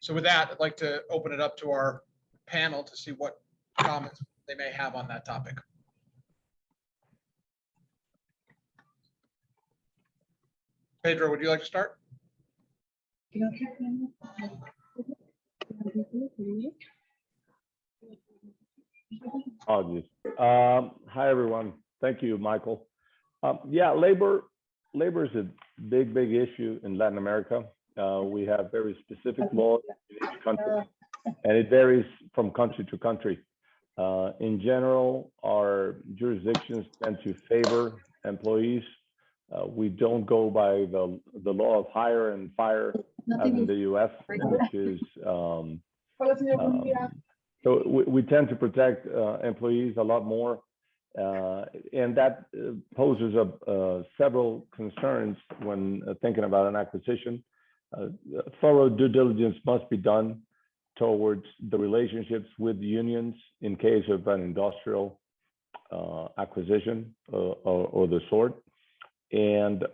So with that, I'd like to open it up to our panel to see what comments they may have on that topic. Pedro, would you like to start? Apologies. Hi, everyone. Thank you, Michael. Yeah, labor is a big issue in Latin America. We have very specific laws in each country, and it varies from country to country. In general, our jurisdictions tend to favor employees. We don't go by the law of hire and fire as in the US, which is so we tend to protect employees a lot more, and that poses several concerns when thinking about an acquisition. Thorough due diligence must be done towards the relationships with unions in case of an industrial acquisition or the sort. And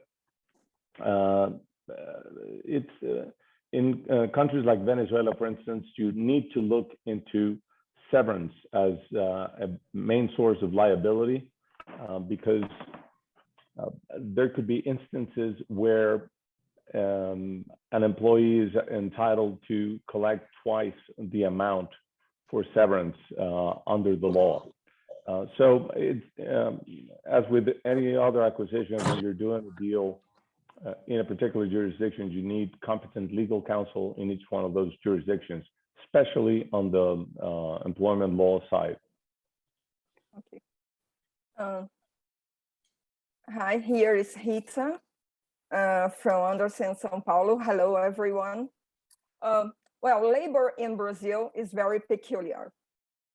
it's in countries like Venezuela, for instance, you need to look into severance as a main source of liability because there could be instances where an employee is entitled to collect twice the amount for severance under the law. So it's as with any other acquisition, when you're doing a deal in a particular jurisdiction, you need competent legal counsel in each one of those jurisdictions, especially on the employment law side. Okay. Hi, here is Rita from Andersen, São Paulo. Hello, everyone. Well, labor in Brazil is very peculiar.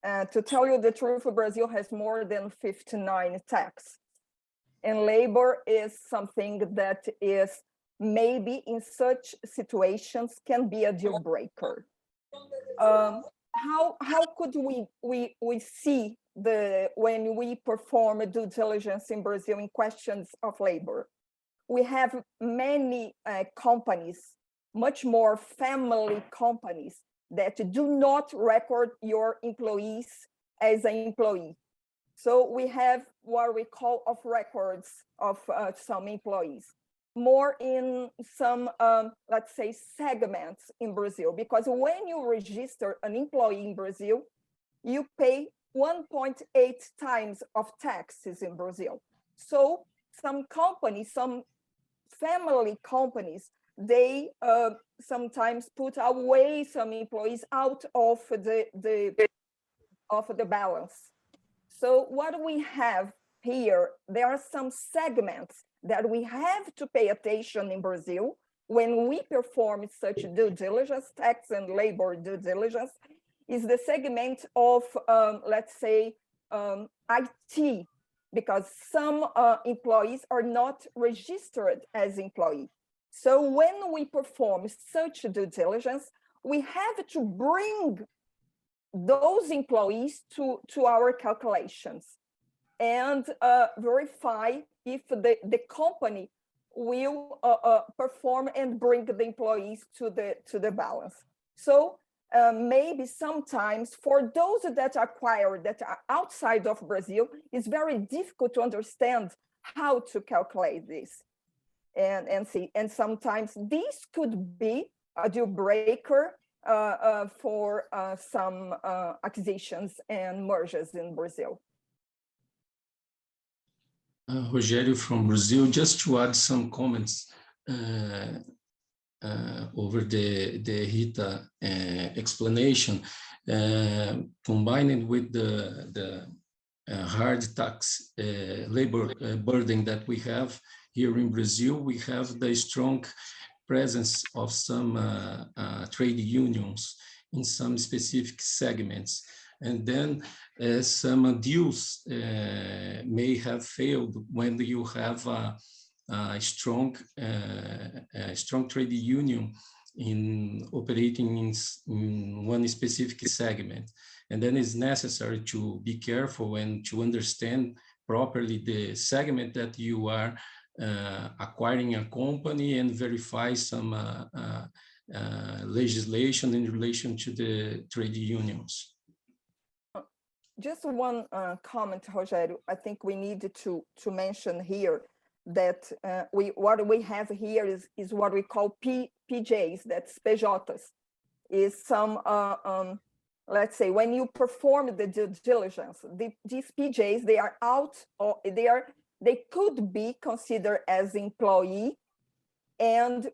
To tell you the truth, Brazil has more than 59 taxes. And labor is something that is maybe in such situations can be a deal breaker. How could we see when we perform a due diligence in Brazil in questions of labor? We have many companies, much more family companies, that do not record your employees as an employee. So we have what we call off records of some employees, more in some, let's say, segments in Brazil, because when you register an employee in Brazil, you pay 1.8 times of taxes in Brazil. So some companies, some family companies, they sometimes put away some employees out of the balance. So what we have here, there are some segments that we have to pay attention in Brazil when we perform such due diligence, tax and labor due diligence, is the segment of, let's say, IT, because some employees are not registered as employees. So when we perform such due diligence, we have to bring those employees to our calculations and verify if the company will perform and bring the employees to the balance. So maybe sometimes for those that acquire that are outside of Brazil, it's very difficult to understand how to calculate this and see. And sometimes this could be a deal breaker for some acquisitions and mergers in Brazil. Rogério from Brazil, just to add some comments over the Rita explanation, combined with the hard tax labor burden that we have here in Brazil, we have the strong presence of some trade unions in some specific segments. And then some deals may have failed when you have a strong trade union in operating in one specific segment. And then it's necessary to be careful and to understand properly the segment that you are acquiring a company and verify some legislation in relation to the trade unions. Just one comment, Rogério. I think we need to mention here that what we have here is what we call PJs, that's PJs, is some, let's say, when you perform the due diligence, these PJs, they are out, or they could be considered as employee, and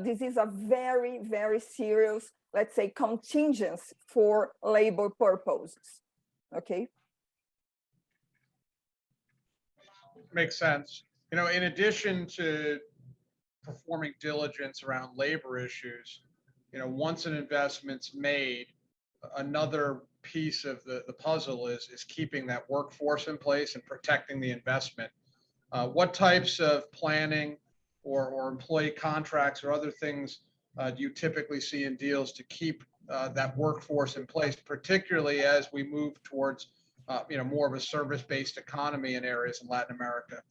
this is a very, very serious, let's say, contingency for labor purposes. Okay. Makes sense. You know, in addition to performing diligence around labor issues, you know, once an investment's made, another piece of the puzzle is keeping that workforce in place and protecting the investment. What types of planning or employee contracts or other things do you typically see in deals to keep that workforce in place, particularly as we move towards you know, more of a service-based economy in areas in Latin America?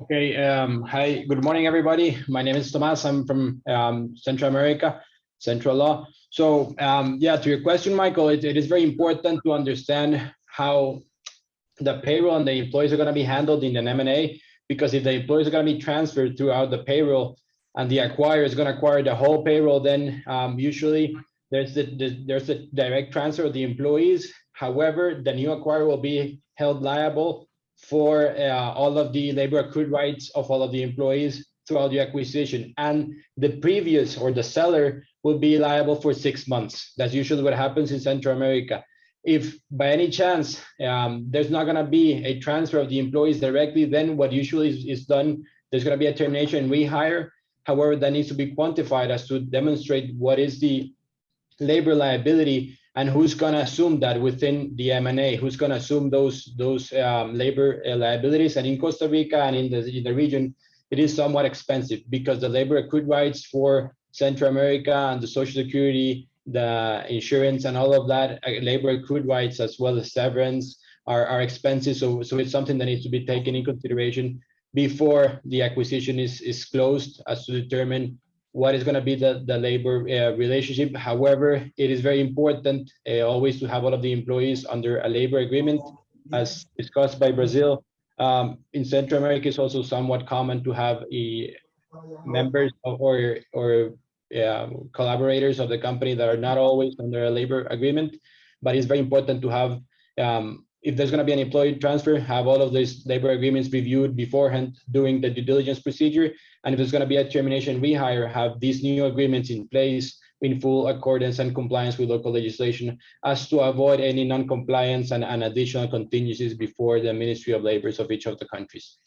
Okay. Hi, good morning, everybody. My name is Tomas. I'm from Central America, Central Law. So yeah, to your question, Michael, it is very important to understand how the payroll and the employees are going to be handled in an M&A, because if the employees are going to be transferred throughout the payroll and the acquirer is going to acquire the whole payroll, then usually there's the direct transfer of the employees. However, the new acquirer will be held liable for all of the labor accrued rights of all of the employees throughout the acquisition, and the previous or the seller will be liable for 6 months. That's usually what happens in Central America. If by any chance there's not going to be a transfer of the employees directly, then what usually is done, there's going to be a termination and rehire. However, that needs to be quantified as to demonstrate what is the labor liability and who's going to assume that within the M&A, who's going to assume those labor liabilities. And in Costa Rica and in the region, it is somewhat expensive because the labor accrued rights for Central America and the Social Security, the insurance and all of that, labor accrued rights as well as severance are expensive. So it's something that needs to be taken in consideration before the acquisition is closed, as to determine what is going to be the labor relationship. However, it is very important always to have all of the employees under a labor agreement, as discussed by Brazil. In Central America, it's also somewhat common to have members or collaborators of the company that are not always under a labor agreement, but it's very important to have, if there's going to be an employee transfer, have all of these labor agreements reviewed beforehand during the due diligence procedure. And if there's going to be a termination rehire, have these new agreements in place in full accordance and compliance with local legislation, as to avoid any non-compliance and additional contingencies before the Ministry of Labor of each of the countries.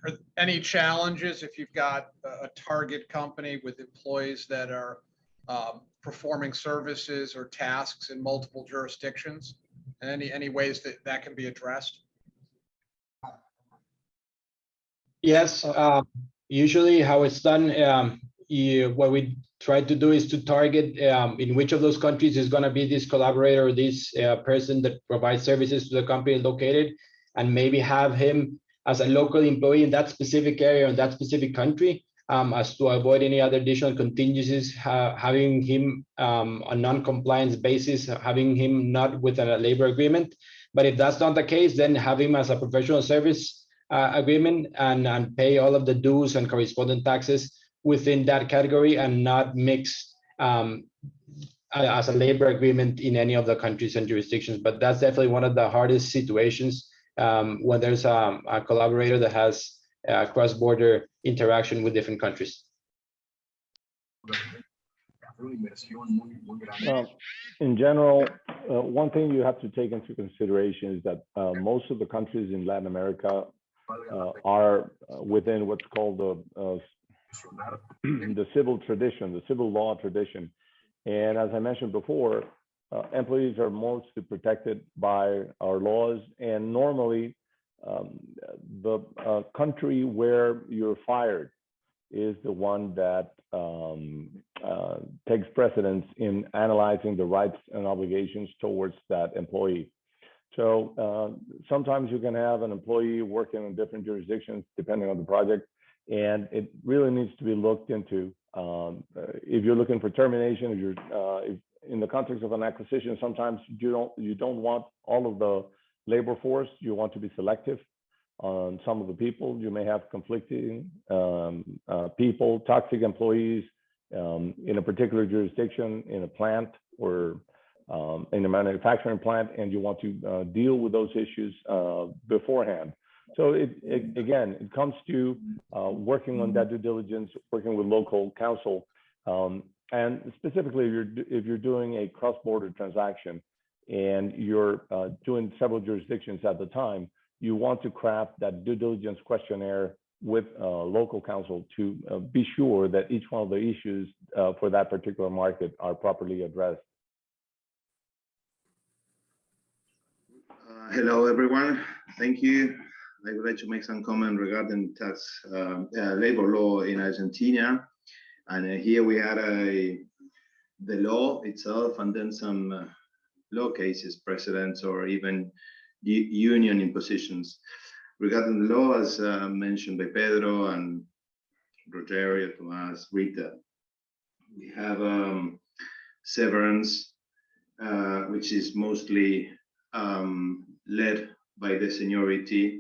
Are any challenges if you've got a target company with employees that are performing services or tasks in multiple jurisdictions, and any ways that can be addressed? Yes, usually how it's done, what we try to do is to target in which of those countries is going to be this collaborator or this person that provides services to the company located, and maybe have him as a local employee in that specific area or that specific country, as to avoid any other additional contingencies, having him on non-compliance basis, having him not with a labor agreement. But if that's not the case, then have him as a professional service agreement and pay all of the dues and correspondent taxes within that category, and not mix as a labor agreement in any of the countries and jurisdictions. But that's definitely one of the hardest situations when there's a collaborator that has cross-border interaction with different countries. In general, one thing you have to take into consideration is that most of the countries in Latin America are within what's called the civil tradition, the civil law tradition. And as I mentioned before, employees are mostly protected by our laws, and normally the country where you're fired is the one that takes precedence in analyzing the rights and obligations towards that employee. So sometimes you can have an employee working in different jurisdictions depending on the project, and it really needs to be looked into. If you're looking for termination, if in the context of an acquisition, sometimes you don't want all of the labor force. You want to be selective on some of the people. You may have conflicting people, toxic employees in a particular jurisdiction, in a plant, or in a manufacturing plant, and you want to deal with those issues beforehand. So again, it comes to working on that due diligence, working with local counsel, and specifically if you're doing a cross-border transaction and you're doing several jurisdictions at the time, you want to craft that due diligence questionnaire with local counsel to be sure that each one of the issues for that particular market are properly addressed. Hello, everyone. Thank you. I would like to make some comment regarding tax labor law in Argentina. And here we had the law itself, and then some law cases, precedents, or even union impositions. Regarding the law, as mentioned by Pedro and Rogerio, Tomas, Rita, we have severance, which is mostly led by the seniority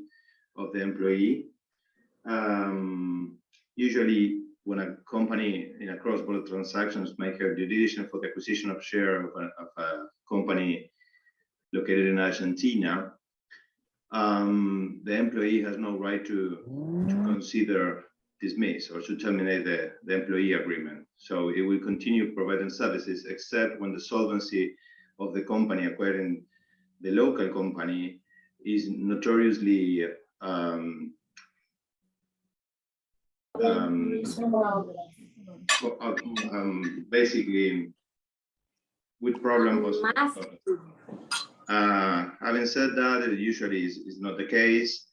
of the employee. Usually, when a company in a cross-border transactions make a due diligence for the acquisition of share of a company located in Argentina, the employee has no right to consider dismiss or to terminate the employee agreement. So it will continue providing services except when the solvency of the company acquiring the local company is notoriously basically with problems. Having said that, it usually is not the case.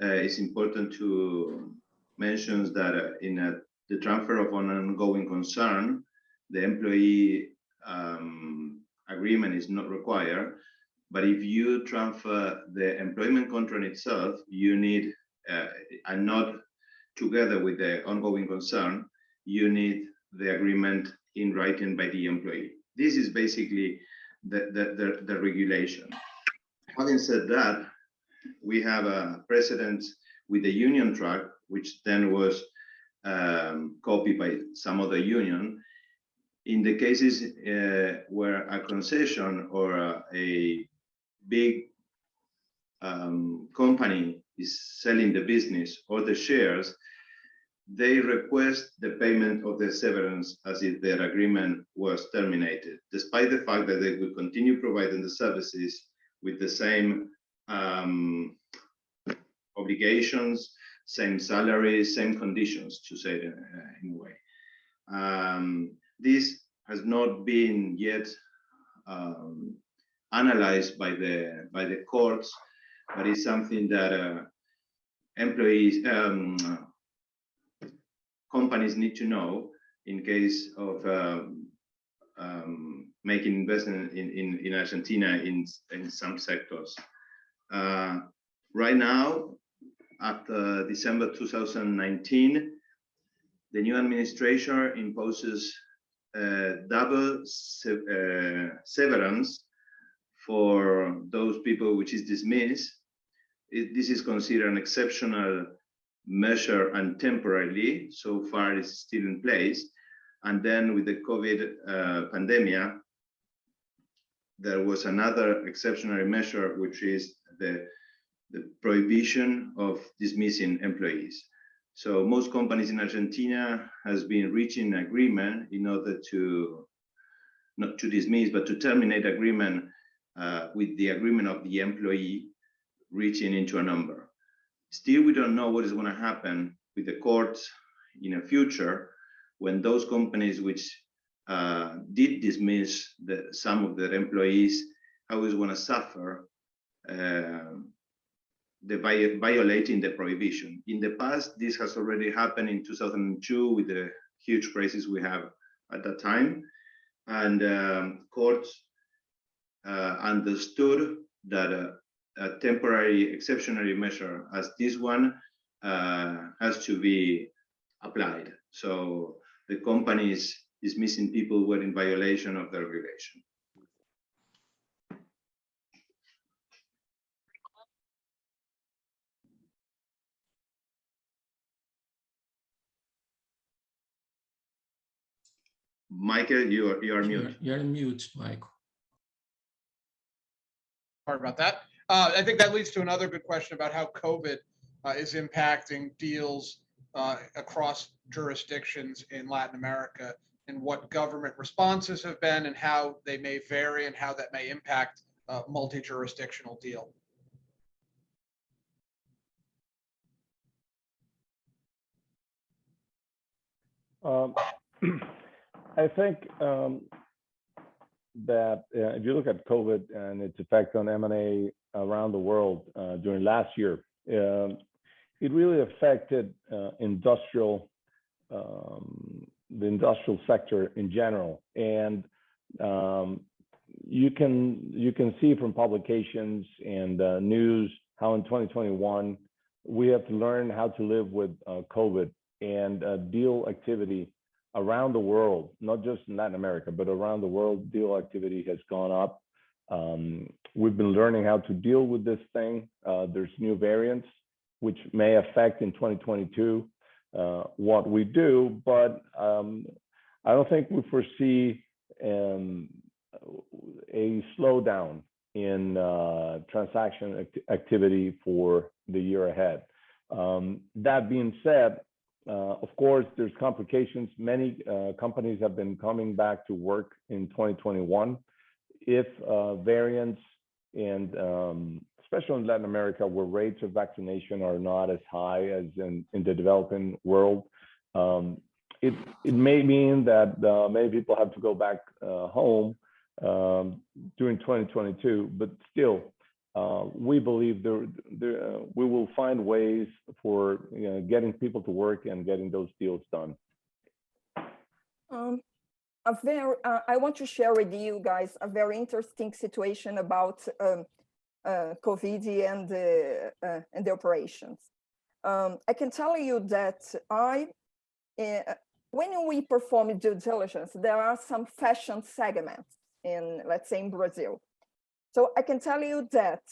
It's important to mention that in the transfer of an ongoing concern, the employee agreement is not required. But if you transfer the employment contract itself, you need, and not together with the ongoing concern, you need the agreement in writing by the employee. This is basically the regulation. Having said that, we have a precedent with the union track, which then was copied by some other union. In the cases where a concession or a big company is selling the business or the shares, they request the payment of the severance as if their agreement was terminated, despite the fact that they will continue providing the services with the same obligations, same salaries, same conditions, to say it in a way. This has not been yet analyzed by the courts, but it's something that employees, companies need to know in case of making investment in Argentina in some sectors. Right now, after December 2019, the new administration imposes double severance for those people which is dismissed. This is considered an exceptional measure and temporarily, so far it's still in place. And then with the COVID pandemic, there was another exceptional measure, which is the prohibition of dismissing employees. So most companies in Argentina has been reaching an agreement in order to, not to dismiss, but to terminate agreement with the agreement of the employee reaching into a number. Still, we don't know what is going to happen with the courts in the future when those companies which did dismiss some of their employees, how is going to suffer violating the prohibition. In the past, this has already happened in 2002 with the huge crisis we have at that time. And courts understood that a temporary exceptionary measure as this one has to be applied. So the company is dismissing people who are in violation of the regulation. Michael, you are mute. You're mute, Michael. Sorry about that. I think that leads to another good question about how COVID is impacting deals across jurisdictions in Latin America, and what government responses have been and how they may vary and how that may impact a multi-jurisdictional deal. I think that if you look at COVID and its effect on M&A around the world during last year, it really affected the industrial sector in general. And you can see from publications and news how in 2021 we have to learn how to live with COVID, and deal activity around the world, not just in Latin America, but around the world, deal activity has gone up. We've been learning how to deal with this thing. There's new variants which may affect in 2022 what we do, but I don't think we foresee a slowdown in transaction activity for the year ahead. That being said, of course, there's complications. Many companies have been coming back to work in 2021. If variants, and especially in Latin America, where rates of vaccination are not as high as in the developing world, it may mean that many people have to go back home during 2022, but still, we believe we will find ways for getting people to work and getting those deals done. I want to share with you guys a very interesting situation about COVID and the operations. I can tell you that when we perform due diligence, there are some fashion segments in, let's say, in Brazil. So I can tell you that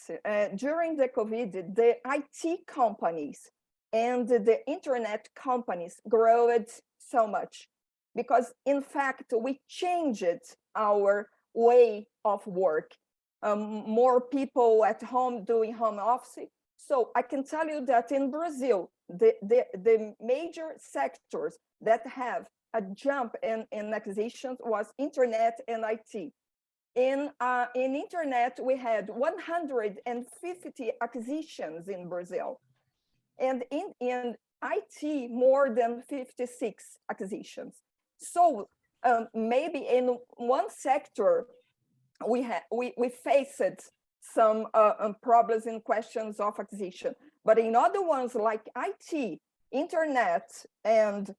during the COVID, the IT companies and the internet companies grew so much, because in fact, we changed our way of work. More people at home doing home office. So I can tell you that in Brazil, the major sectors that have a jump in acquisitions was internet and IT. In internet, we had 150 acquisitions in Brazil, and in IT, more than 56 acquisitions. So maybe in one sector, we faced some problems in questions of acquisition, but in other ones like IT, internet, and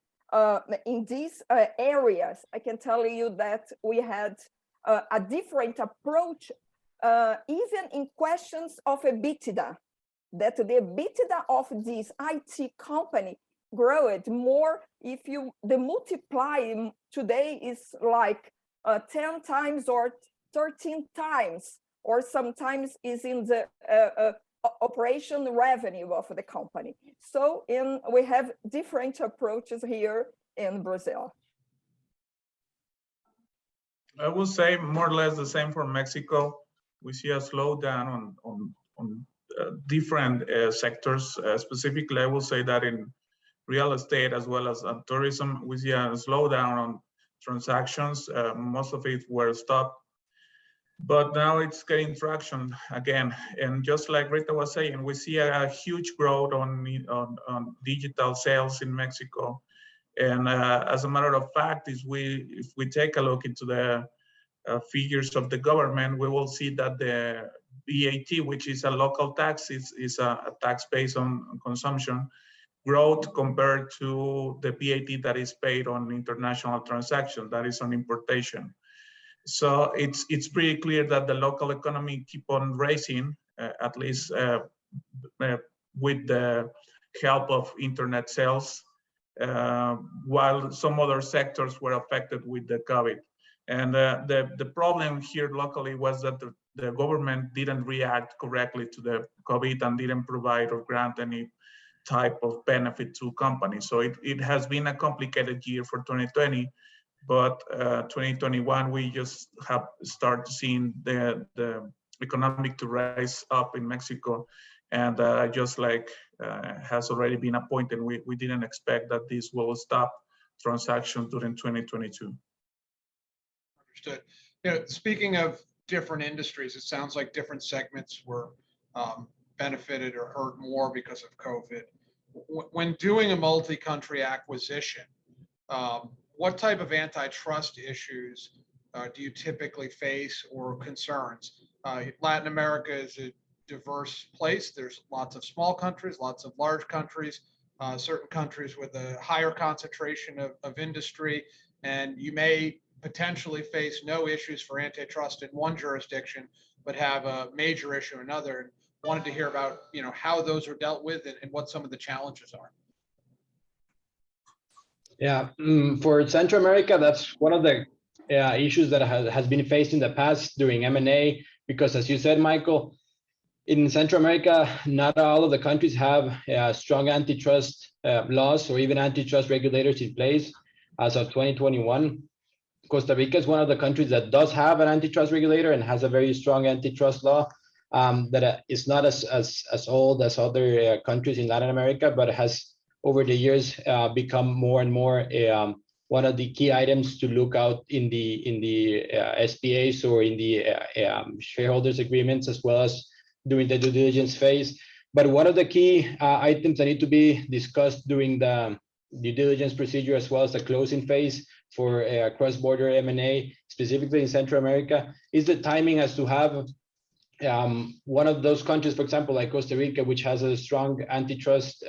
in these areas, I can tell you that we had a different approach, even in questions of EBITDA, that the EBITDA of this IT company grew more. If the multiply today is like 10 times or 13 times, or sometimes is in the operation revenue of the company. So we have different approaches here in Brazil. I will say more or less the same for Mexico. We see a slowdown on different sectors. Specifically, I will say that in real estate as well as tourism, we see a slowdown on transactions. Most of it were stopped, but now it's getting traction again. And just like Rita was saying, we see a huge growth on digital sales in Mexico. And as a matter of fact, if we take a look into the figures of the government, we will see that the VAT, which is a local tax, is a tax based on consumption, growth compared to the VAT that is paid on international transactions, that is on importation. So it's pretty clear that the local economy keep on raising, at least with the help of internet sales, while some other sectors were affected with the COVID. And the problem here locally was that the government didn't react correctly to the COVID and didn't provide or grant any type of benefit to companies. So it has been a complicated year for 2020, but 2021, we just have started seeing the economic to rise up in Mexico. And just like has already been appointed, we didn't expect that this will stop transactions during 2022. Understood. You know, speaking of different industries, it sounds like different segments were benefited or hurt more because of COVID. When doing a multi-country acquisition, what type of antitrust issues do you typically face or concerns? Latin America is a diverse place. There's lots of small countries, lots of large countries, certain countries with a higher concentration of industry, and you may potentially face no issues for antitrust in one jurisdiction, but have a major issue in another. And wanted to hear about, you know, how those are dealt with and what some of the challenges are. Yeah, for Central America, that's one of the issues that has been faced in the past during M&A, because as you said, Michael, in Central America, not all of the countries have strong antitrust laws or even antitrust regulators in place. As of 2021, Costa Rica is one of the countries that does have an antitrust regulator and has a very strong antitrust law that is not as old as other countries in Latin America, but has over the years become more and more one of the key items to look out in the SPAs or in the shareholders agreements, as well as during the due diligence phase. But one of the key items that need to be discussed during the due diligence procedure, as well as the closing phase for cross-border M&A, specifically in Central America, is the timing as to have one of those countries, for example, like Costa Rica, which has a strong antitrust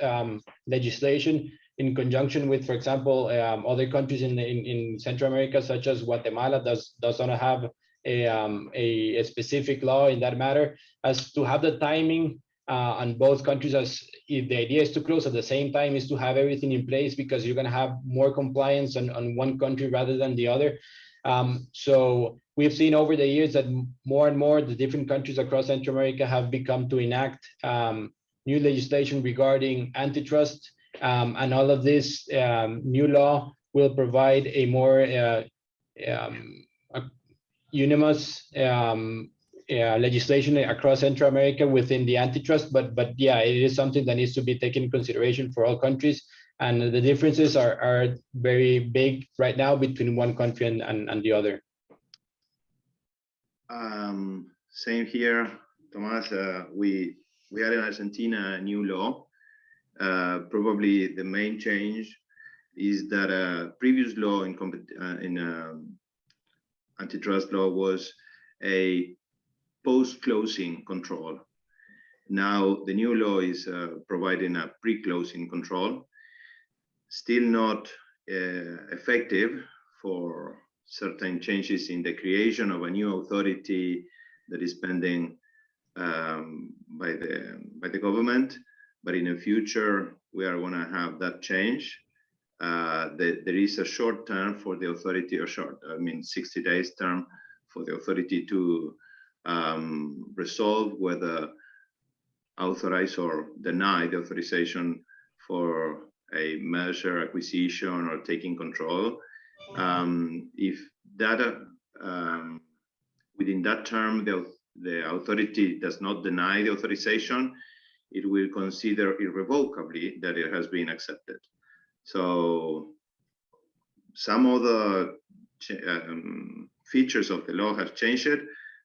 legislation, in conjunction with, for example, other countries in Central America, such as Guatemala, does not have a specific law in that matter, as to have the timing on both countries, as if the idea is to close at the same time, is to have everything in place, because you're going to have more compliance on one country rather than the other. So we've seen over the years that more and more the different countries across Central America have become to enact new legislation regarding antitrust, and all of this new law will provide a more unanimous legislation across Central America within the antitrust, but yeah, it is something that needs to be taken into consideration for all countries, and the differences are very big right now between one country and the other. Same here, Tomas. We had in Argentina a new law. Probably the main change is that a previous law in antitrust law was a post-closing control. Now the new law is providing a pre-closing control, still not effective for certain changes in the creation of a new authority that is pending by the government. But in the future, we are going to have that change. There is a short term for the authority, or 60 days term for the authority to resolve whether authorize or deny the authorization for a merger, acquisition, or taking control. If that within that term the authority does not deny the authorization, it will consider irrevocably that it has been accepted. So some of the features of the law have changed,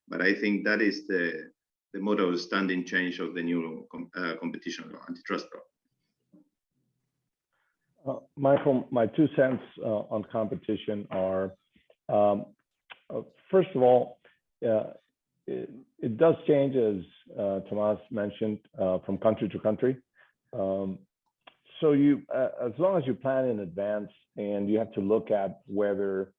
but I think that is the model of standing change of the new competition law, antitrust law. Michael, my 2 cents on competition are, first of all, it does change, as Tomas mentioned, from country to country. So you, as long as you plan in advance and you have to look at whether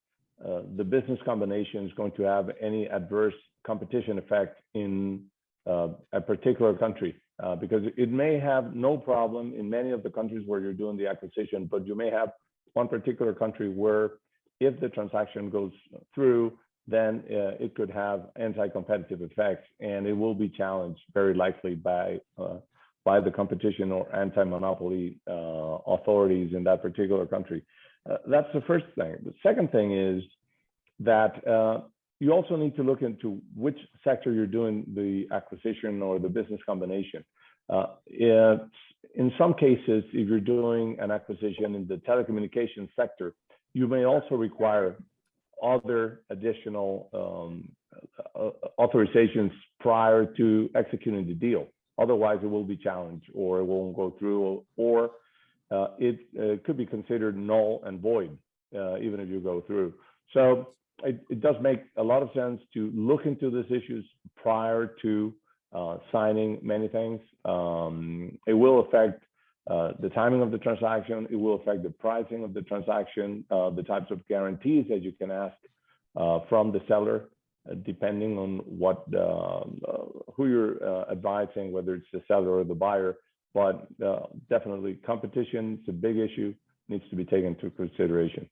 the business combination is going to have any adverse competition effect in a particular country, because it may have no problem in many of the countries where you're doing the acquisition, but you may have one particular country where if the transaction goes through, then it could have anti-competitive effects, and it will be challenged very likely by the competition or anti-monopoly authorities in that particular country. That's the first thing. The second thing is that you also need to look into which sector you're doing the acquisition or the business combination. In some cases, if you're doing an acquisition in the telecommunications sector, you may also require other additional authorizations prior to executing the deal. Otherwise, it will be challenged, or it won't go through, or it could be considered null and void, even if you go through. So it does make a lot of sense to look into these issues prior to signing many things. It will affect the timing of the transaction. It will affect the pricing of the transaction, the types of guarantees that you can ask from the seller, depending on what who you're advising, whether it's the seller or the buyer. But definitely, competition is a big issue, needs to be taken into consideration.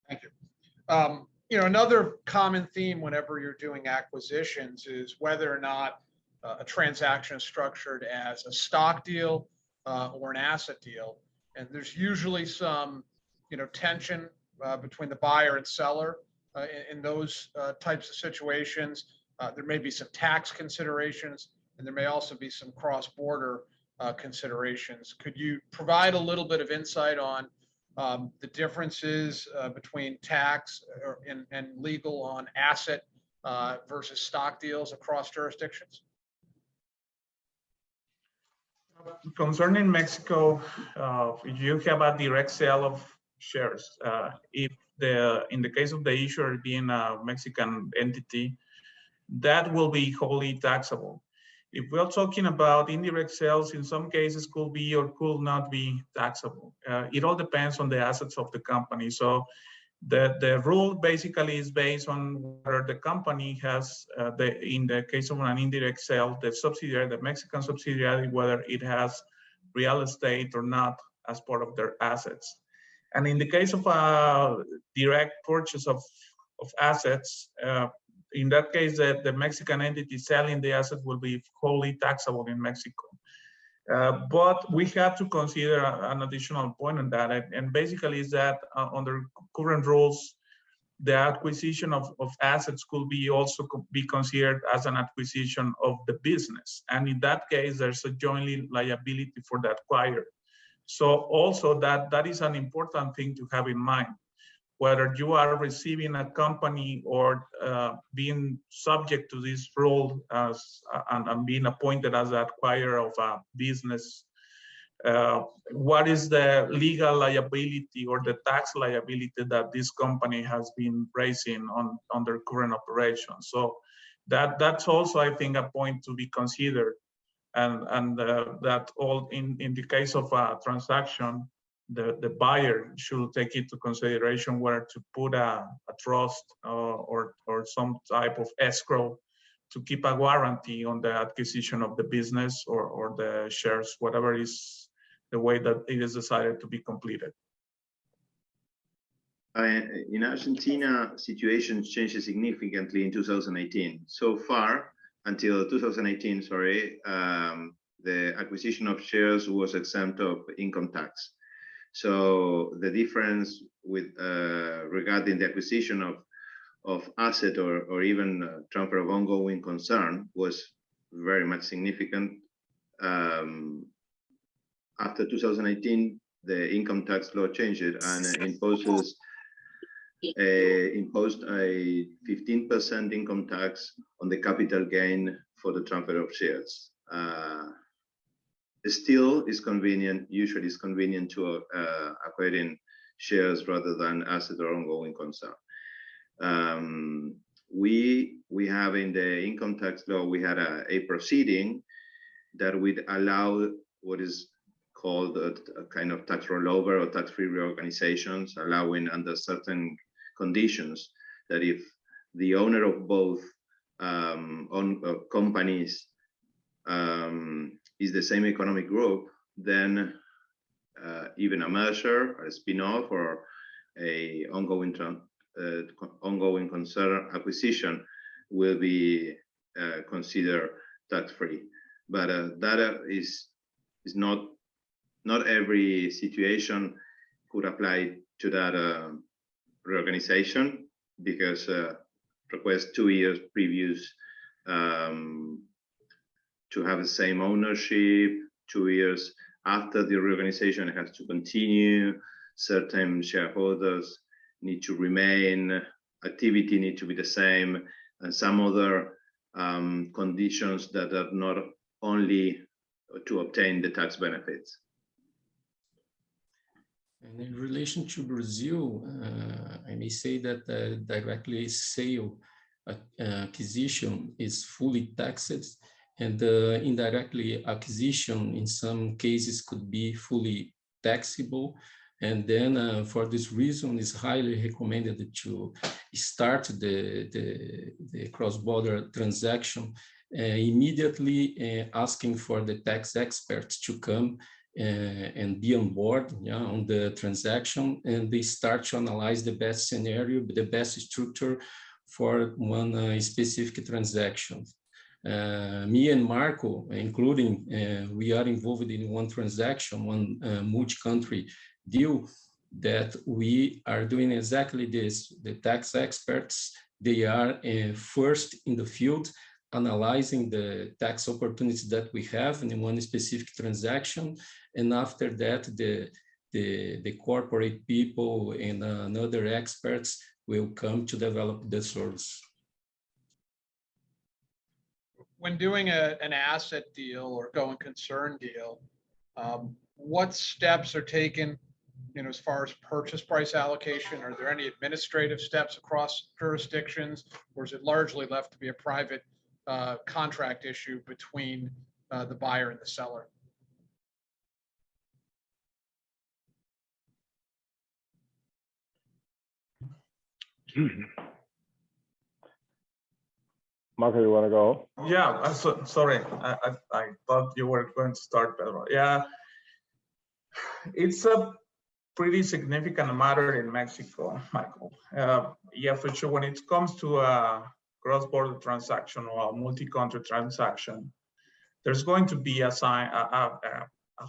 Thank you. Another common theme whenever you're doing acquisitions is whether or not a transaction is structured as a stock deal or an asset deal. And there's usually some, tension between the buyer and seller in those types of situations. There may be some tax considerations, and there may also be some cross-border considerations. Could you provide a little bit of insight on the differences between tax and legal on asset versus stock deals across jurisdictions? Concerning Mexico, if you have a direct sale of shares, in the case of the issuer being a Mexican entity, that will be wholly taxable. If we're talking about indirect sales, in some cases could be or could not be taxable. It all depends on the assets of the company. So the rule basically is based on whether the company has, in the case of an indirect sale, the subsidiary, the Mexican subsidiary, whether it has real estate or not as part of their assets. And in the case of a direct purchase of assets, in that case, the Mexican entity selling the asset will be wholly taxable in Mexico. But we have to consider an additional point on that, and basically is that under current rules, the acquisition of assets could be also be considered as an acquisition of the business. And in that case, there's a joint liability for the acquirer. So also that is an important thing to have in mind. Whether you are receiving a company or being subject to this rule and being appointed as the acquirer of a business, what is the legal liability or the tax liability that this company has been raising on their current operations? So that's also, I think, a point to be considered, and that all in the case of a transaction, the buyer should take into consideration whether to put a trust or some type of escrow to keep a warranty on the acquisition of the business or the shares, whatever is the way that it is decided to be completed. In Argentina, situations changed significantly in 2018. So far, until 2018, the acquisition of shares was exempt of income tax. So the difference with regarding the acquisition of asset or even transfer of ongoing concern was very much significant. After 2018, the income tax law changed and imposed a 15% income tax on the capital gain for the transfer of shares. Still is convenient, usually it's convenient to acquiring shares rather than asset or ongoing concern. We have in the income tax law, we had a proceeding that would allow what is called a kind of tax rollover or tax-free reorganizations, allowing under certain conditions that if the owner of both companies is the same economic group, then even a merger, or a spin-off, or a ongoing concern acquisition will be considered tax-free. But that is not every situation could apply to that reorganization, because request 2 years previous to have the same ownership, 2 years after the reorganization has to continue, certain shareholders need to remain, activity need to be the same, and some other conditions that are not only to obtain the tax benefits. And in relation to Brazil, I may say that directly sale acquisition is fully taxed, and indirectly acquisition in some cases could be fully taxable. And then for this reason, it's highly recommended to start the cross-border transaction immediately, asking for the tax experts to come and be on board on the transaction, and they start to analyze the best scenario, the best structure for one specific transaction. Me and Marco, including, we are involved in one transaction, one multi-country deal that we are doing exactly this. The tax experts, they are first in the field, analyzing the tax opportunities that we have in one specific transaction, and after that, the corporate people and other experts will come to develop the service. When doing an asset deal or going concern deal, what steps are taken, as far as purchase price allocation? Are there any administrative steps across jurisdictions, or is it largely left to be a private contract issue between the buyer and the seller? Marco, you want to go? Yeah, sorry, I thought you were going to start, Pedro. Yeah, it's a pretty significant matter in Mexico, Michael. Yeah, for sure. When it comes to a cross-border transaction or a multi-country transaction, there's going to be a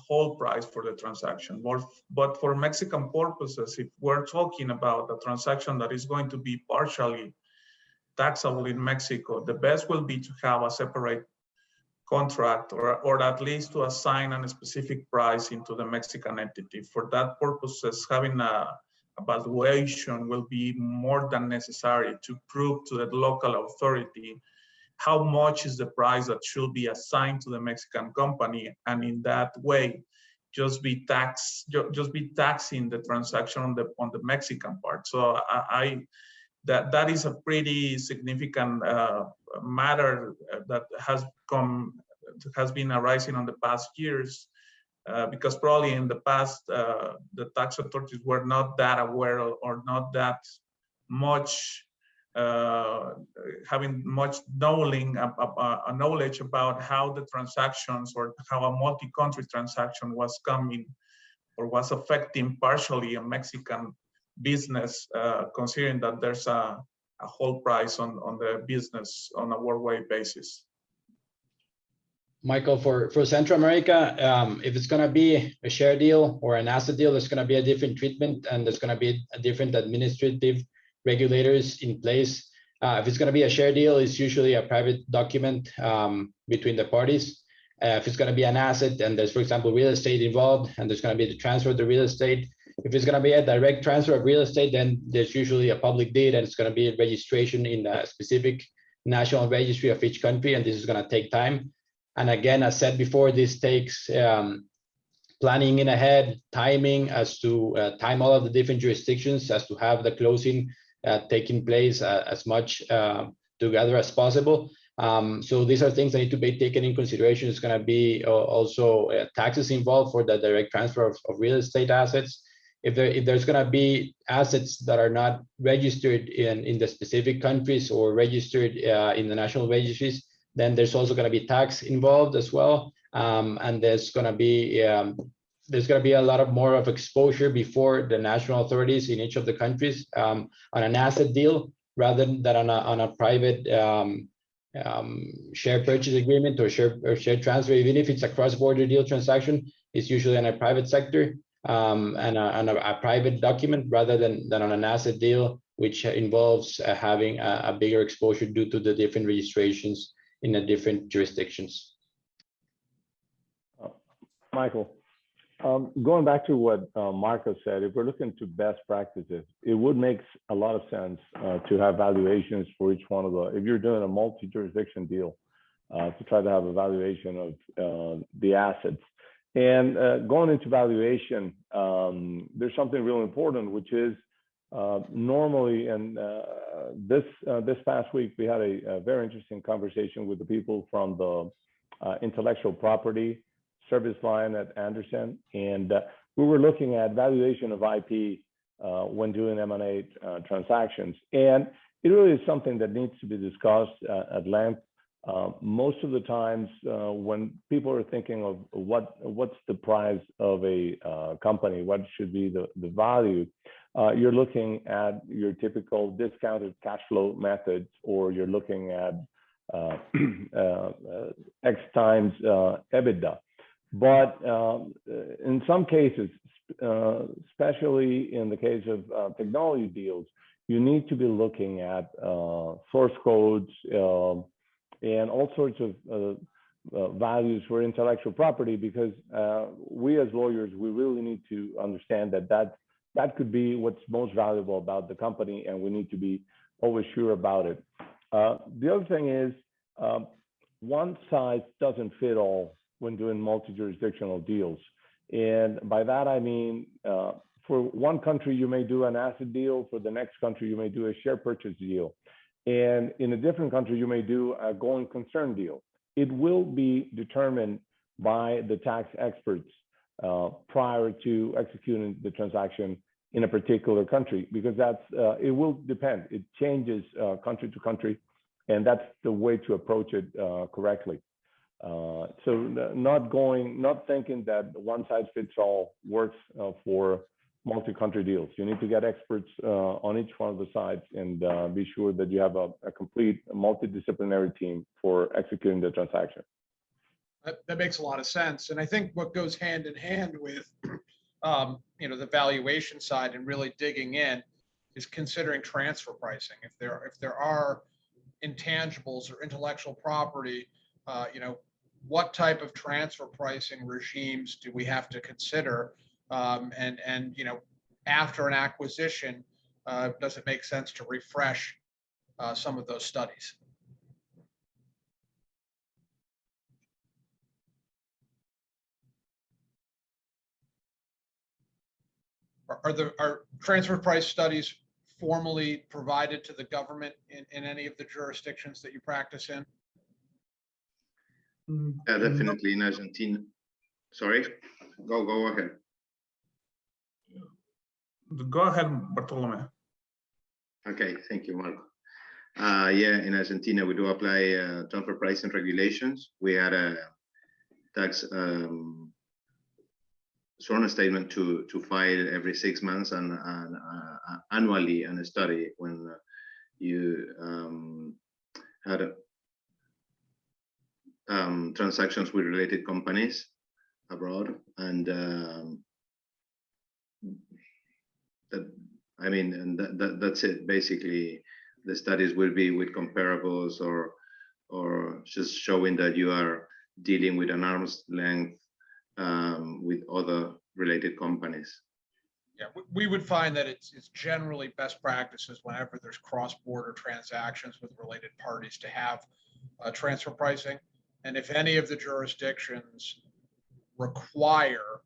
whole price for the transaction. But for Mexican purposes, if we're talking about a transaction that is going to be partially taxable in Mexico, the best will be to have a separate contract, or at least to assign a specific price into the Mexican entity. For that purposes, having a valuation will be more than necessary to prove to the local authority how much is the price that should be assigned to the Mexican company, and in that way, just be taxing the transaction on the Mexican part. So that is a pretty significant matter that has been arising on the past years, because probably in the past the tax authorities were not that aware or not that much having much knowledge about how the transactions, or how a multi-country transaction was coming or was affecting partially a Mexican business, considering that there's a whole price on the business on a worldwide basis. Michael, for Central America, if it's going to be a share deal or an asset deal, there's going to be a different treatment, and there's going to be a different administrative regulators in place. If it's going to be a share deal, it's usually a private document between the parties. If it's going to be an asset, and there's, for example, real estate involved, and there's going to be the transfer of the real estate. If it's going to be a direct transfer of real estate, then there's usually a public deed, and it's going to be a registration in a specific national registry of each country, and this is going to take time. And again, as said before, this takes planning in ahead, timing as to time all of the different jurisdictions as to have the closing taking place as much together as possible. So these are things that need to be taken in consideration. It's going to be also taxes involved for the direct transfer of real estate assets. If there's going to be assets that are not registered in the specific countries or registered in the national registries, then there's also going to be tax involved as well. And there's going to be a lot of more of exposure before the national authorities in each of the countries on an asset deal rather than on a private share purchase agreement or share transfer. Even if it's a cross-border deal transaction, it's usually in a private sector and a private document rather than on an asset deal, which involves having a bigger exposure due to the different registrations in the different jurisdictions. Michael, going back to what Marco said, if we're looking to best practices, it would make a lot of sense to have valuations for each one of the, if you're doing a multi-jurisdiction deal, to try to have a valuation of the assets. And going into valuation, there's something really important, which is normally, and this past week, we had a very interesting conversation with the people from the intellectual property service line at Andersen, and we were looking at valuation of IP when doing M&A transactions, and it really is something that needs to be discussed at length. Most of the times, when people are thinking of what's the price of a company, what should be the value, you're looking at your typical discounted cash flow methods, or you're looking at X times EBITDA. But in some cases, especially in the case of technology deals, you need to be looking at source codes and all sorts of values for intellectual property, because we as lawyers, we really need to understand that could be what's most valuable about the company, and we need to be always sure about it. The other thing is, one size doesn't fit all when doing multi-jurisdictional deals. And by that, I mean, for one country, you may do an asset deal. For the next country, you may do a share purchase deal. And in a different country, you may do a going concern deal. It will be determined by the tax experts prior to executing the transaction in a particular country, because it will depend. It changes country to country, and that's the way to approach it correctly. So not thinking that one size fits all works for multi-country deals. You need to get experts on each one of the sides and be sure that you have a complete multidisciplinary team for executing the transaction. That makes a lot of sense. And I think what goes hand in hand with the valuation side and really digging in is considering transfer pricing. If there are intangibles or intellectual property, what type of transfer pricing regimes do we have to consider? And after an acquisition, does it make sense to refresh some of those studies? Are transfer price studies formally provided to the government in any of the jurisdictions that you practice in? Yeah, definitely in Argentina. Sorry, go ahead. Go ahead, Bartolome. Okay, thank you, Marco. Yeah, in Argentina, we do apply transfer pricing regulations. We had a tax sworn statement to file every 6 months and annually, and a study when you had transactions with related companies abroad, and that's it. Basically, the studies will be with comparables or just showing that you are dealing with an arm's length with other related companies. Yeah, we would find that it's generally best practices whenever there's cross-border transactions with related parties to have transfer pricing. And if any of the jurisdictions require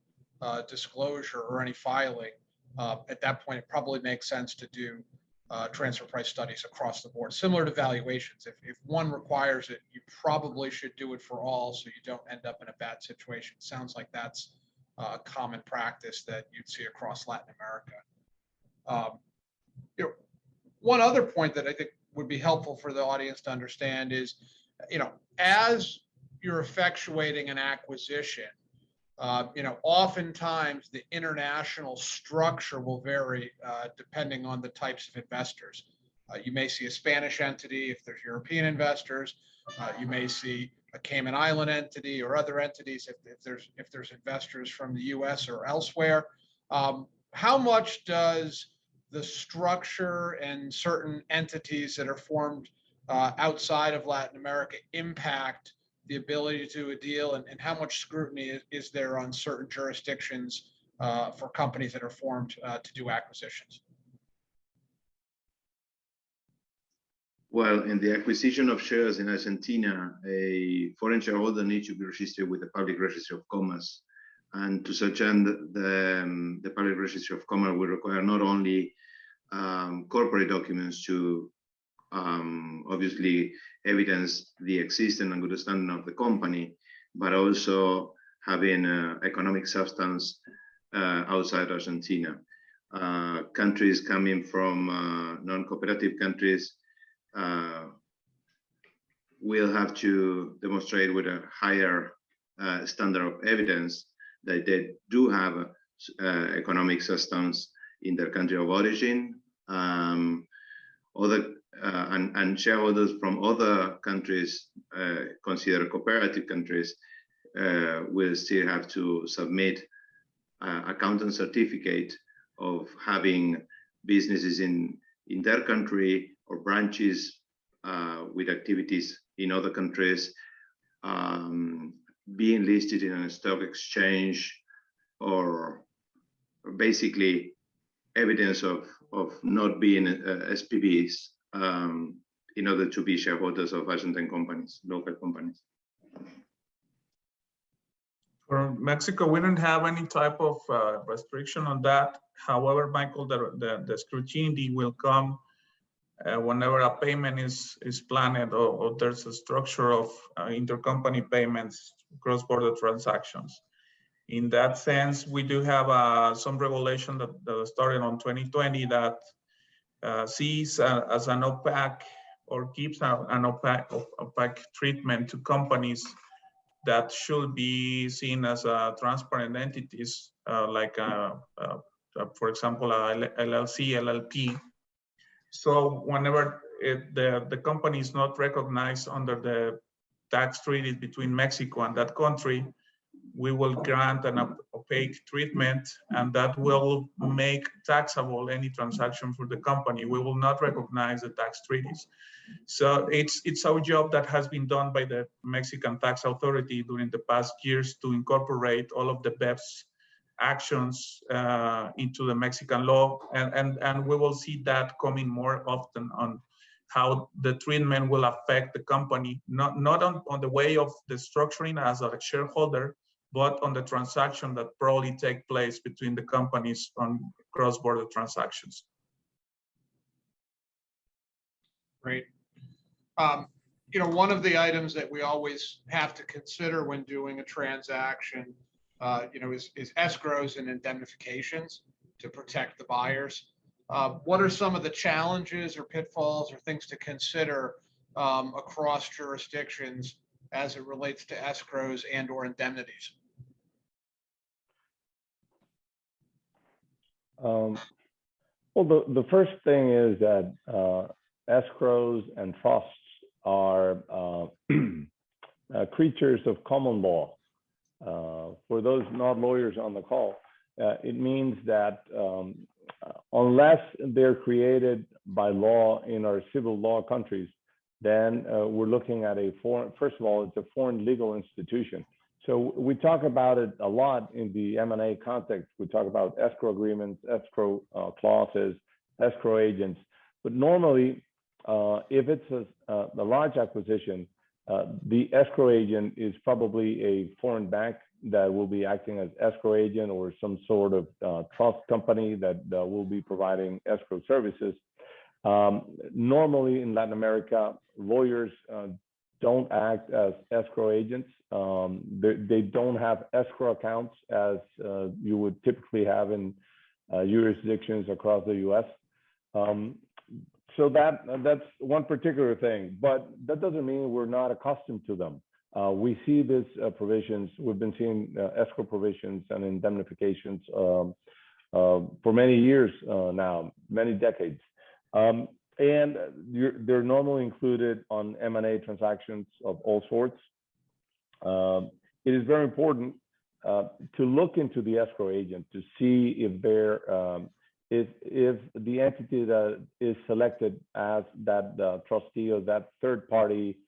disclosure or any filing, at that point, it probably makes sense to do transfer price studies across the board, similar to valuations. If one requires it, you probably should do it for all so you don't end up in a bad situation. Sounds like that's a common practice that you'd see across Latin America. One other point that I think would be helpful for the audience to understand is, as you're effectuating an acquisition, oftentimes the international structure will vary depending on the types of investors. You may see a Spanish entity if there's European investors. You may see a Cayman Island entity or other entities if there's investors from the U.S. or elsewhere. How much does the structure and certain entities that are formed outside of Latin America impact the ability to do a deal, and how much scrutiny is there on certain jurisdictions for companies that are formed to do acquisitions? Well, in the acquisition of shares in Argentina, a foreign shareholder needs to be registered with the Public Registry of Commerce. And to such end, the Public Registry of Commerce will require not only corporate documents to obviously evidence the existence and good standing of the company, but also having economic substance outside Argentina. Countries coming from non-cooperative countries will have to demonstrate with a higher standard of evidence that they do have economic substance in their country of origin. And shareholders from other countries considered cooperative countries will still have to submit accountant certificate of having businesses in their country or branches with activities in other countries, being listed in a stock exchange, or basically evidence of not being SPVs in order to be shareholders of Argentine companies, local companies. For Mexico, we don't have any type of restriction on that. However, Michael, the scrutiny will come whenever a payment is planned or there's a structure of intercompany payments, cross-border transactions. In that sense, we do have some regulation that started on 2020 that sees as an opaque or gives an opaque treatment to companies that should be seen as transparent entities, like, for example, LLC, LLP. So whenever the company is not recognized under the tax treaty between Mexico and that country, we will grant an opaque treatment, and that will make taxable any transaction for the company. We will not recognize the tax treaties. So it's our job that has been done by the Mexican tax authority during the past years to incorporate all of the BEPS actions into the Mexican law, and we will see that coming more often on how the treatment will affect the company, not on the way of the structuring as a shareholder, but on the transaction that probably take place between the companies on cross-border transactions. Great. One of the items that we always have to consider when doing a transaction, is escrows and indemnifications to protect the buyers. What are some of the challenges or pitfalls or things to consider across jurisdictions as it relates to escrows and or indemnities? Well, the first thing is that escrows and trusts are creatures of common law. For those not lawyers on the call, it means that unless they're created by law in our civil law countries, then we're looking at a foreign, first of all, it's a foreign legal institution. So we talk about it a lot in the M&A context. We talk about escrow agreements, escrow clauses, escrow agents. But normally, if it's a large acquisition, the escrow agent is probably a foreign bank that will be acting as escrow agent, or some sort of trust company that will be providing escrow services. Normally in Latin America, lawyers don't act as escrow agents. They don't have escrow accounts as you would typically have in jurisdictions across the U.S. So that's one particular thing, but that doesn't mean we're not accustomed to them. We see these provisions. We've been seeing escrow provisions and indemnifications for many years now, many decades. And they're normally included on M&A transactions of all sorts. It is very important to look into the escrow agent to see if they're if the entity that is selected as that trustee or that third party,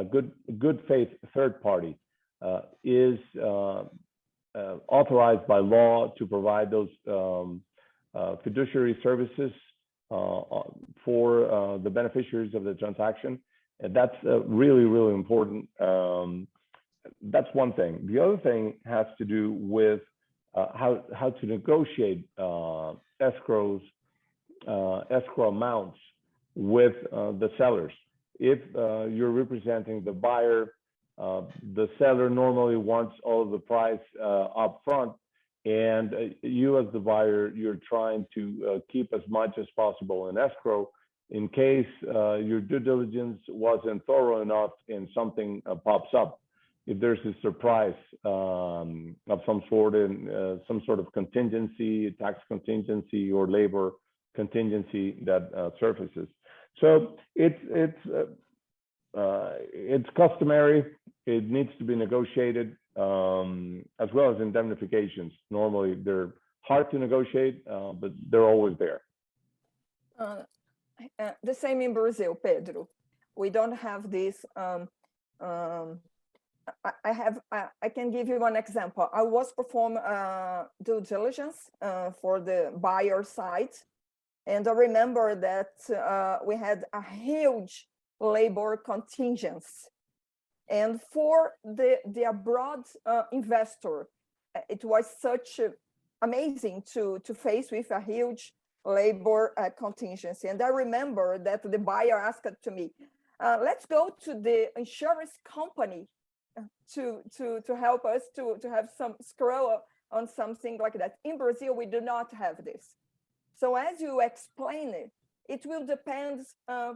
good faith third party, is authorized by law to provide those fiduciary services for the beneficiaries of the transaction. And that's really, really important. That's one thing. The other thing has to do with how to negotiate escrow amounts with the sellers. If you're representing the buyer, the seller normally wants all of the price up front, and you as the buyer, you're trying to keep as much as possible in escrow in case your due diligence wasn't thorough enough and something pops up. If there's a surprise of some sort, in some sort of contingency, tax contingency or labor contingency that surfaces. So it's customary. It needs to be negotiated, as well as indemnifications. Normally, they're hard to negotiate, but they're always there. The same in Brazil, Pedro. We don't have this. I can give you one example. I was performing due diligence for the buyer side, and I remember that we had a huge labor contingency. And for the abroad investor, it was such amazing to face with a huge labor contingency. And I remember that the buyer asked to me, let's go to the insurance company to help us to have some escrow on something like that. In Brazil, we do not have this. So as you explain it, it will depend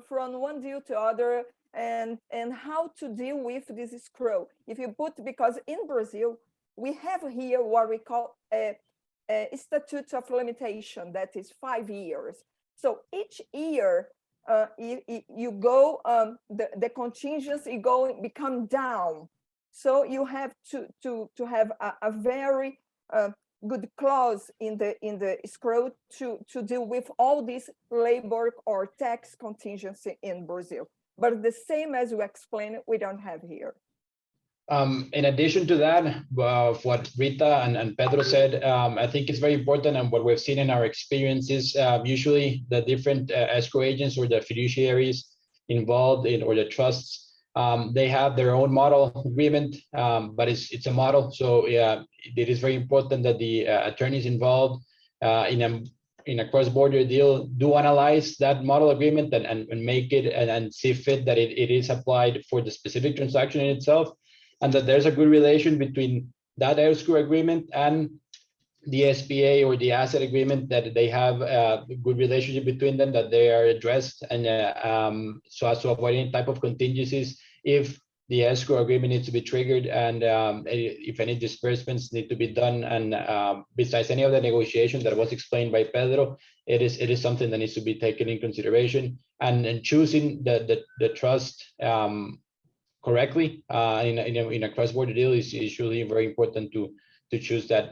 from one deal to other and how to deal with this escrow. If you put, because in Brazil, we have here what we call a statute of limitation that is 5 years. So each year, you go, the contingency become down. So you have to have a very good clause in the escrow to deal with all this labor or tax contingency in Brazil. But the same as you explained, we don't have here. In addition to that, what Rita and Pedro said, I think it's very important, and what we've seen in our experiences, usually the different escrow agents or the fiduciaries involved in, or the trusts, they have their own model agreement, but it's a model. So yeah, it is very important that the attorneys involved in a cross-border deal do analyze that model agreement and make it and see fit that it is applied for the specific transaction in itself, and that there's a good relation between that escrow agreement and the SPA or the asset agreement, that they have a good relationship between them, that they are addressed, and so as to avoid any type of contingencies if the escrow agreement needs to be triggered, and if any disbursements need to be done. And besides any of the negotiation that was explained by Pedro, it is something that needs to be taken in consideration. And choosing the trust correctly in a cross-border deal is usually very important to choose that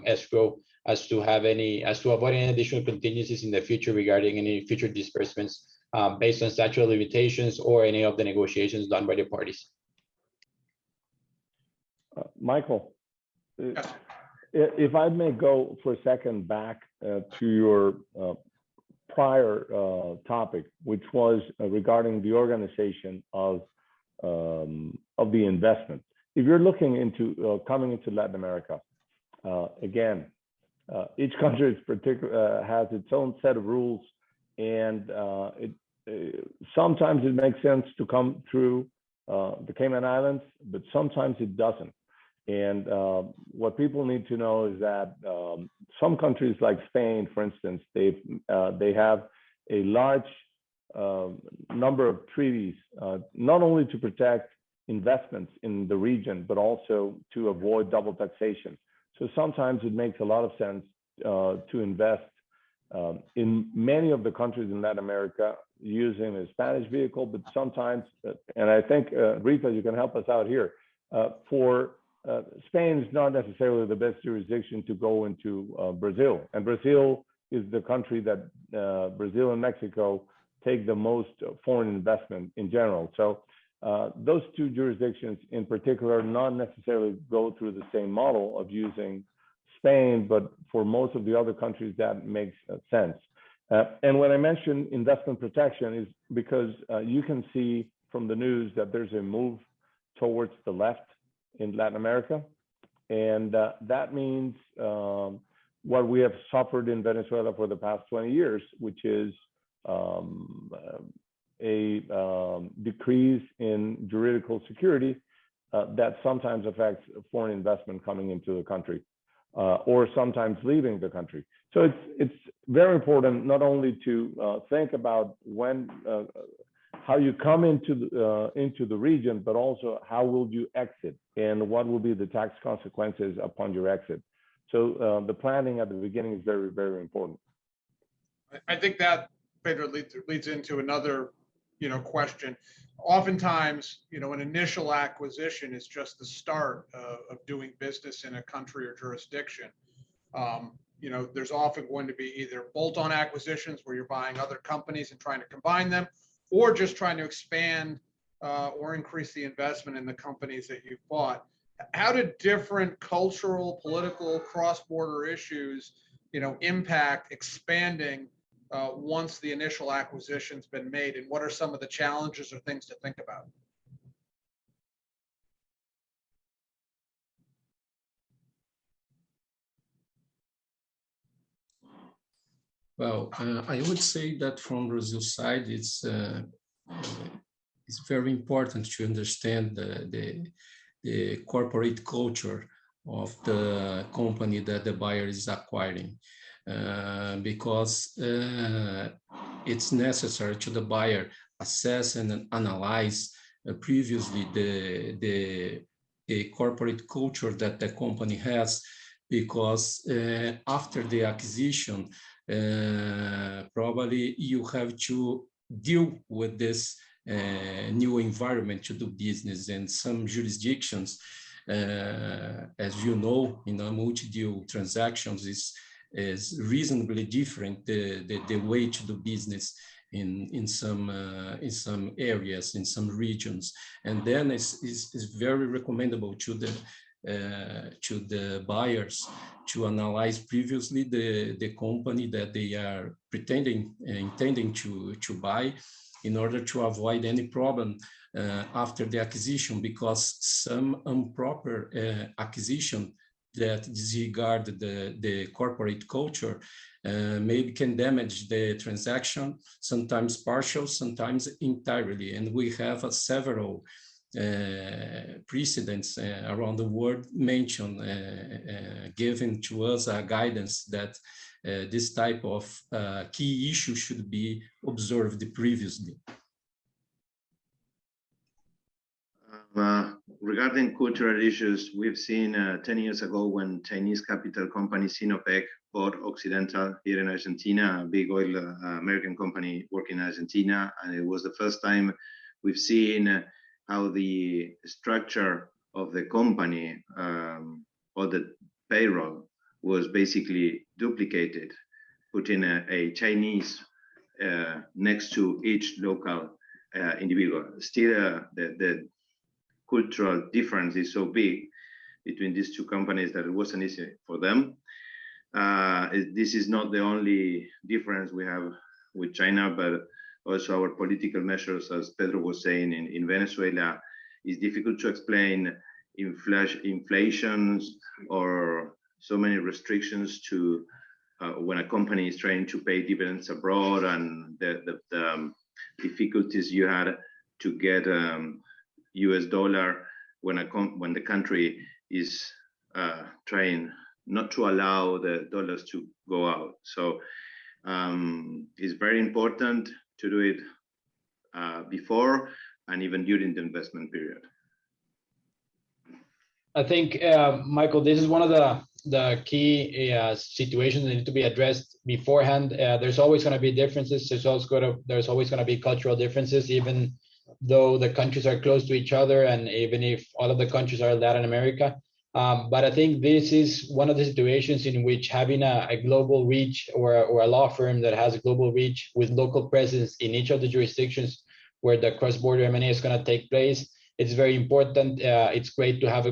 escrow as to avoid any additional contingencies in the future regarding any future disbursements based on statute of limitations or any of the negotiations done by the parties. Michael, Yes. if I may go for a second back to your prior topic, which was regarding the organization of the investment. If you're looking into coming into Latin America, again, each country is has its own set of rules and sometimes it makes sense to come through the Cayman Islands, but sometimes it doesn't. And what people need to know is that some countries like Spain, for instance, they have a large number of treaties, not only to protect investments in the region, but also to avoid double taxation. So sometimes it makes a lot of sense to invest in many of the countries in Latin America using a Spanish vehicle, but sometimes, and I think, Rita, you can help us out here, for Spain is not necessarily the best jurisdiction to go into Brazil. And Brazil is the country that Brazil and Mexico take the most foreign investment in general. So those two jurisdictions in particular not necessarily go through the same model of using Spain, but for most of the other countries that makes sense. And when I mention investment protection is because you can see from the news that there's a move towards the left in Latin America. And that means what we have suffered in Venezuela for the past 20 years, which is a decrease in juridical security that sometimes affects foreign investment coming into the country or sometimes leaving the country. So it's very important not only to think about when how you come into the region, but also how will you exit and what will be the tax consequences upon your exit. So the planning at the beginning is very, very important. I think that, Pedro, leads into another, question. Oftentimes, an initial acquisition is just the start of doing business in a country or jurisdiction. There's often going to be either bolt-on acquisitions where you're buying other companies and trying to combine them, or just trying to expand or increase the investment in the companies that you've bought. How do different cultural, political, cross-border issues, impact expanding once the initial acquisition's been made, and what are some of the challenges or things to think about? Well, I would say that from Brazil's side, it's very important to understand the corporate culture of the company that the buyer is acquiring, because it's necessary to the buyer assess and analyze previously the corporate culture that the company has, because after the acquisition, probably you have to deal with this new environment to do business. And some jurisdictions, as you know, in a multi-deal transactions is reasonably different the way to do business in some areas, in some regions. And then it's very recommendable to the buyers to analyze previously the company that they are intending to buy, in order to avoid any problem after the acquisition, because some improper acquisition that disregard the corporate culture maybe can damage the transaction, sometimes partial, sometimes entirely. And we have several precedents around the world mentioned, given to us a guidance that this type of key issue should be observed previously. Regarding cultural issues, we've seen 10 years ago when Chinese capital company Sinopec bought Occidental here in Argentina, a big oil American company working in Argentina. And it was the first time we've seen how the structure of the company or the payroll was basically duplicated, putting a Chinese next to each local individual. Still, the cultural difference is so big between these two companies that it wasn't easy for them. This is not the only difference we have with China, but also our political measures, as Pedro was saying, in Venezuela. It's difficult to explain inflations or so many restrictions to when a company is trying to pay dividends abroad, and the difficulties you had to get US dollar when the country is trying not to allow the dollars to go out. So it's very important to do it before and even during the investment period. I think, Michael, this is one of the key situations that need to be addressed beforehand. There's always going to be differences. There's always going to be cultural differences, even though the countries are close to each other, and even if all of the countries are Latin America. But I think this is one of the situations in which having a global reach, or a law firm that has a global reach with local presence in each of the jurisdictions where the cross-border M&A is going to take place, it's very important. It's great to have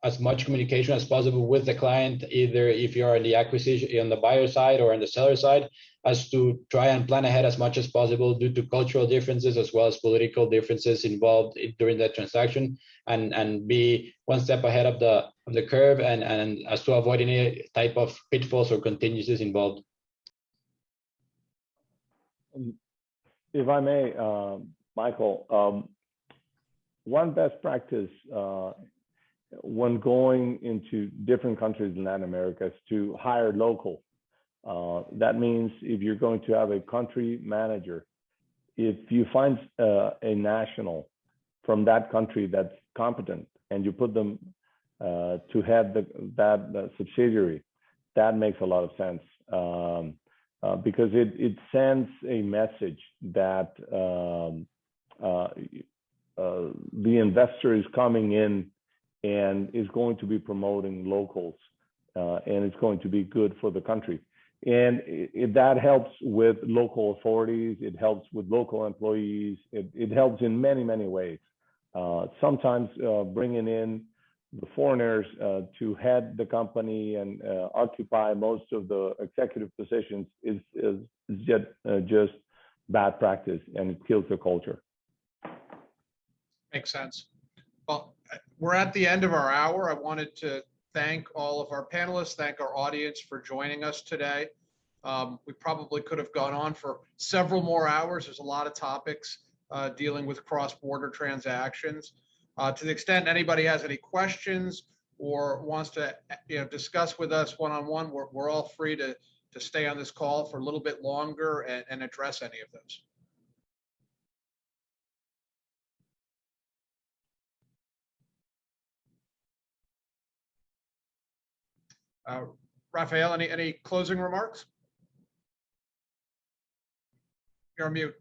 as much communication as possible with the client, either if you're on the acquisition, on the buyer side or on the seller side, as to try and plan ahead as much as possible due to cultural differences as well as political differences involved during that transaction, and be one step ahead of the curve, and as to avoid any type of pitfalls or contingencies involved. If I may, Michael, one best practice when going into different countries in Latin America is to hire local. That means if you're going to have a country manager, if you find a national from that country that's competent and you put them to head that subsidiary, that makes a lot of sense, because it sends a message that the investor is coming in and is going to be promoting locals, and it's going to be good for the country. And that helps with local authorities, it helps with local employees, it helps in many, many ways. Sometimes bringing in the foreigners to head the company and occupy most of the executive positions is just bad practice, and it kills the culture. Makes sense. Well, we're at the end of our hour. I wanted to thank all of our panelists, thank our audience for joining us today. We probably could have gone on for several more hours. There's a lot of topics dealing with cross-border transactions. To the extent anybody has any questions or wants to discuss with us one-on-one, we're all free to stay on this call for a little bit longer and address any of those. Rafael, any closing remarks? You're on mute.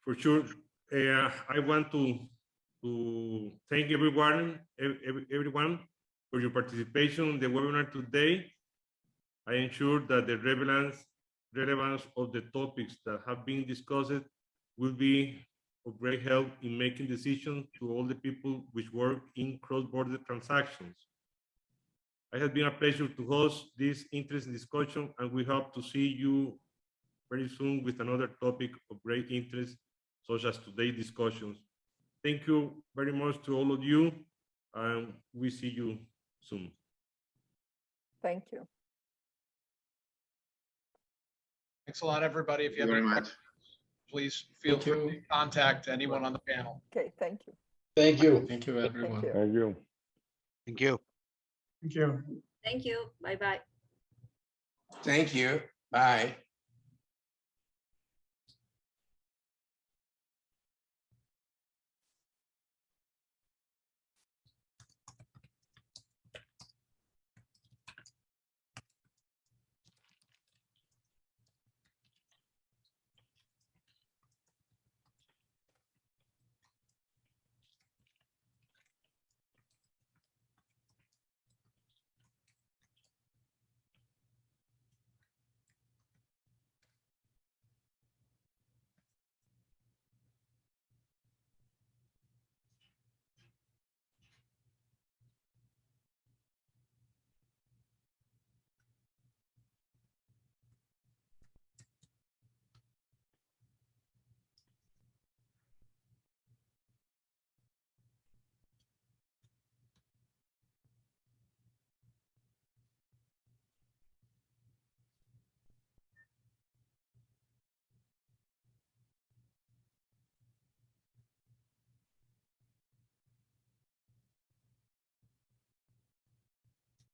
For sure, I want to thank everyone for your participation in the webinar today. I am sure that the relevance of the topics that have been discussed will be of great help in making decisions to all the people which work in cross-border transactions. It has been a pleasure to host this interesting discussion, and we hope to see you very soon with another topic of great interest, such as today's discussions. Thank you very much to all of you, and we see you soon. Thank you. Thanks a lot, everybody. If you have any questions, please feel free to contact anyone on the panel. Okay, thank you. Thank you. Thank you, everyone. Thank you. Thank you. Thank you. Thank you. Bye-bye. Thank you. Bye.